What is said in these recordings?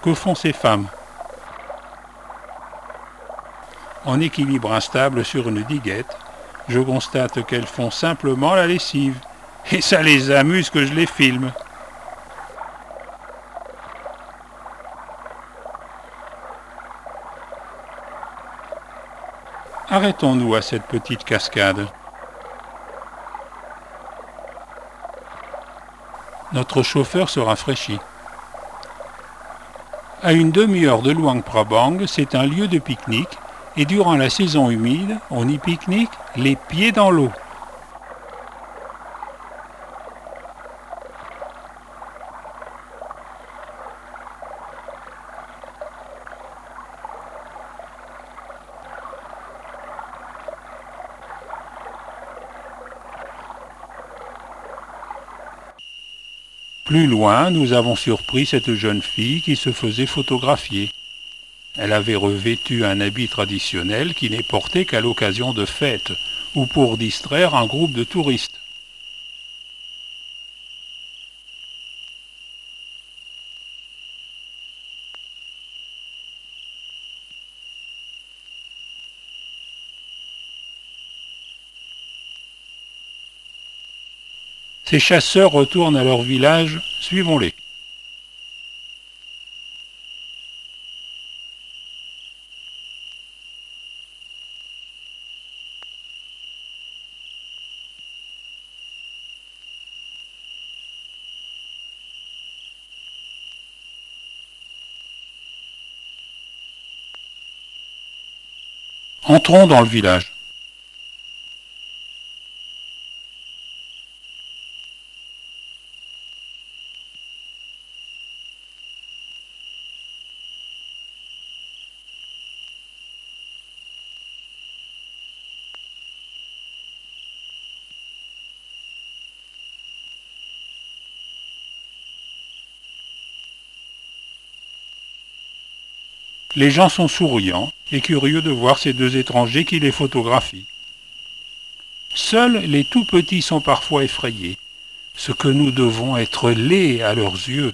Que font ces femmes? En équilibre instable sur une diguette, je constate qu'elles font simplement la lessive. Et ça les amuse que je les filme. Arrêtons-nous à cette petite cascade. Notre chauffeur se rafraîchit. À une demi-heure de Luang Prabang, c'est un lieu de pique-nique et durant la saison humide, on y pique-nique les pieds dans l'eau. Plus loin, nous avons surpris cette jeune fille qui se faisait photographier. Elle avait revêtu un habit traditionnel qui n'est porté qu'à l'occasion de fêtes ou pour distraire un groupe de touristes. Ces chasseurs retournent à leur village, suivons-les. Entrons dans le village. Les gens sont souriants et curieux de voir ces deux étrangers qui les photographient. Seuls les tout petits sont parfois effrayés, ce que nous devons être laids à leurs yeux.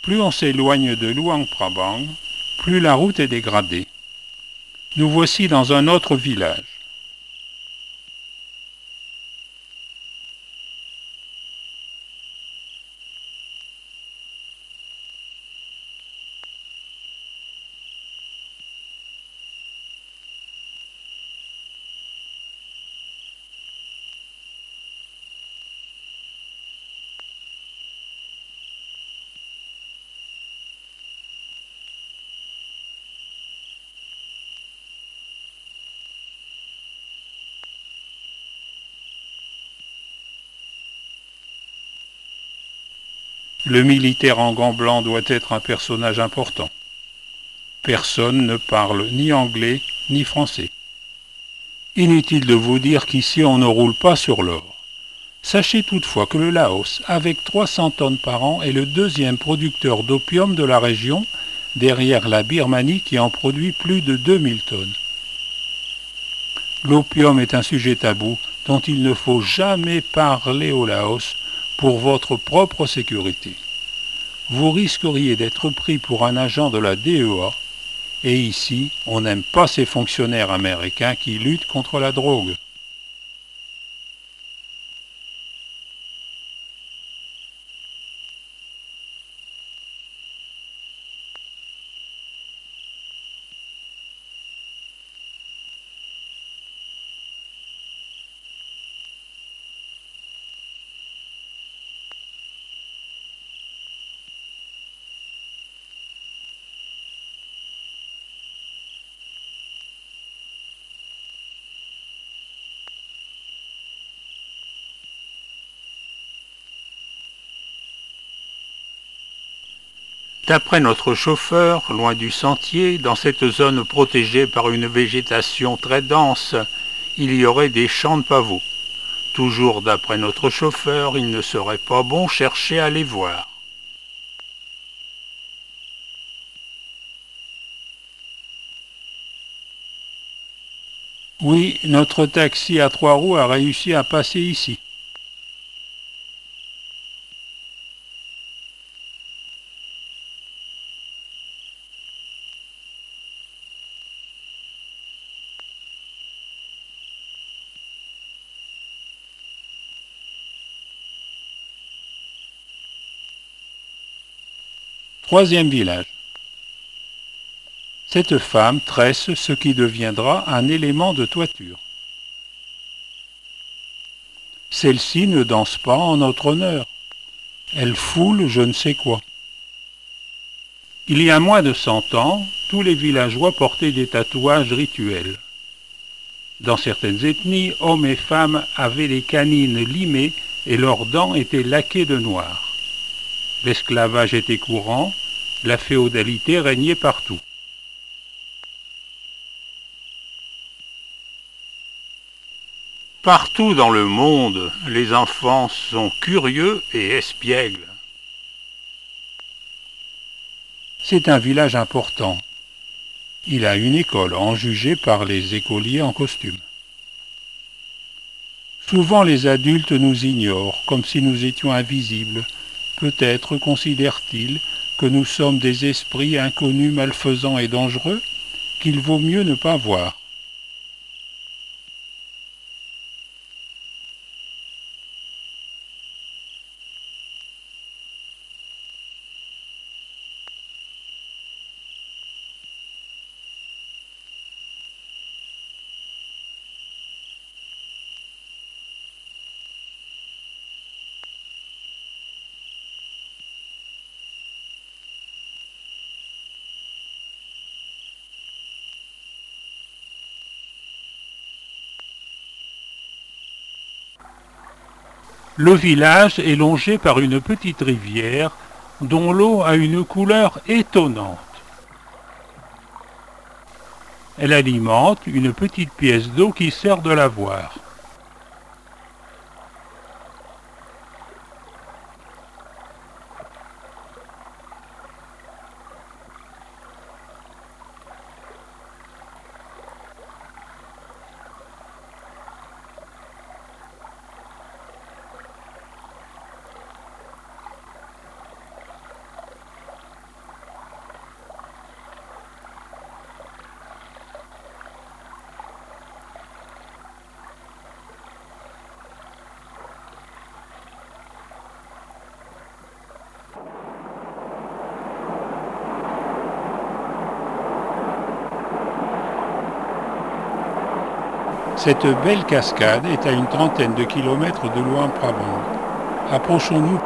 Plus on s'éloigne de Luang Prabang, plus la route est dégradée. Nous voici dans un autre village. Le militaire en gants blancs doit être un personnage important. Personne ne parle ni anglais ni français. Inutile de vous dire qu'ici on ne roule pas sur l'or. Sachez toutefois que le Laos, avec 300 tonnes par an, est le deuxième producteur d'opium de la région, derrière la Birmanie qui en produit plus de 2000 tonnes. L'opium est un sujet tabou dont il ne faut jamais parler au Laos pour votre propre sécurité. Vous risqueriez d'être pris pour un agent de la DEA Et ici, on n'aime pas ces fonctionnaires américains qui luttent contre la drogue. D'après notre chauffeur, loin du sentier, dans cette zone protégée par une végétation très dense, il y aurait des champs de pavots. Toujours d'après notre chauffeur, il ne serait pas bon chercher à les voir. Oui, notre taxi à 3 roues a réussi à passer ici. Troisième village. Cette femme tresse ce qui deviendra un élément de toiture. Celle-ci ne danse pas en notre honneur. Elle foule je ne sais quoi. Il y a moins de 100 ans, tous les villageois portaient des tatouages rituels. Dans certaines ethnies, hommes et femmes avaient les canines limées et leurs dents étaient laquées de noir. L'esclavage était courant, la féodalité régnait partout. Partout dans le monde, les enfants sont curieux et espiègles. C'est un village important. Il a une école, en jugé par les écoliers en costume. Souvent les adultes nous ignorent, comme si nous étions invisibles. Peut-être considèrent-ils que nous sommes des esprits inconnus, malfaisants et dangereux, qu'il vaut mieux ne pas voir. Le village est longé par une petite rivière dont l'eau a une couleur étonnante. Elle alimente une petite pièce d'eau qui sert de lavoir. Cette belle cascade est à une trentaine de kilomètres de Luang Prabang. Approchons-nous